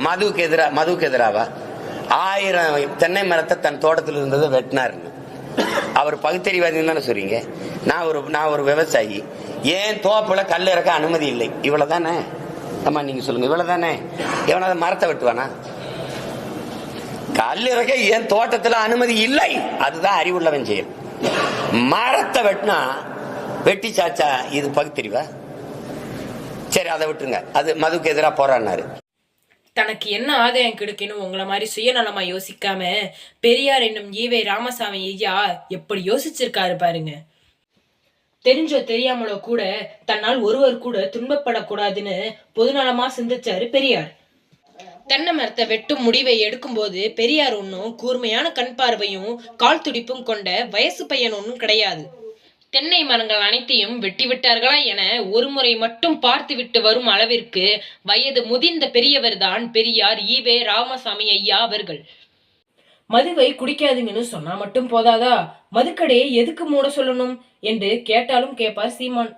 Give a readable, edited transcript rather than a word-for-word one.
மதுவுக்கு எதிராவா? 1000 தென்னை மரத்தை தன் தோட்டத்தில் இருந்ததை வெட்டினாருன்னு அவர் பகுத்தறிவாதி தானே சொல்றீங்க? நான் ஒரு விவசாயி, ஏன் தோப்புல கல் இறக்க அனுமதி இல்லை, இவ்வளவுதானே? அம்மா நீங்க சொல்லுங்க, இவ்வளவுதானே? எவனாவது மரத்தை வெட்டுவானா? கல் இறக்க ஏன் தோட்டத்துல அனுமதி இல்லை, அதுதான் அறிவுள்ளவன் செயல். மரத்தை வெட்டினா வெட்டி சாச்சா இது பகுத்தறிவா? சரி, அதை விட்டுருங்க. அது மதுக்கு எதிராக போராடினாரு. தனக்கு என்ன ஆதாயம் கிடைக்கணும் உங்களை மாதிரி சுயநலமா யோசிக்காம பெரியார் என்னும் ஈவே ராமசாமி ஐயா எப்படி யோசிச்சிருக்காரு பாருங்க. தெரிஞ்சோ தெரியாமலோ கூட தன்னால் ஒருவர் கூட துன்பப்படக்கூடாதுன்னு பொதுநலமா சிந்திச்சாரு பெரியார். தென்னை மரத்தை வெட்டும் முடிவை எடுக்கும் போது பெரியார் ஒன்னும் கூர்மையான கண் பார்வையும் கால் துடிப்பும் கொண்ட வயசு பையன் ஒன்னும் கிடையாது. தென்னை மரங்கள் அனைத்தையும் வெட்டி விட்டார்களா என ஒரு முறை மட்டும் பார்த்து விட்டு வரும் அளவிற்கு வயது முதிர்ந்த பெரியவர் தான் பெரியார் ஈவே ராமசாமி ஐயா அவர்கள். மதுவை குடிக்காதுங்கன்னு சொன்னா மட்டும் போதாதா, மதுக்கடையை எதுக்கு மூட சொல்லணும் என்று கேட்டாலும் கேட்பார் சீமான்.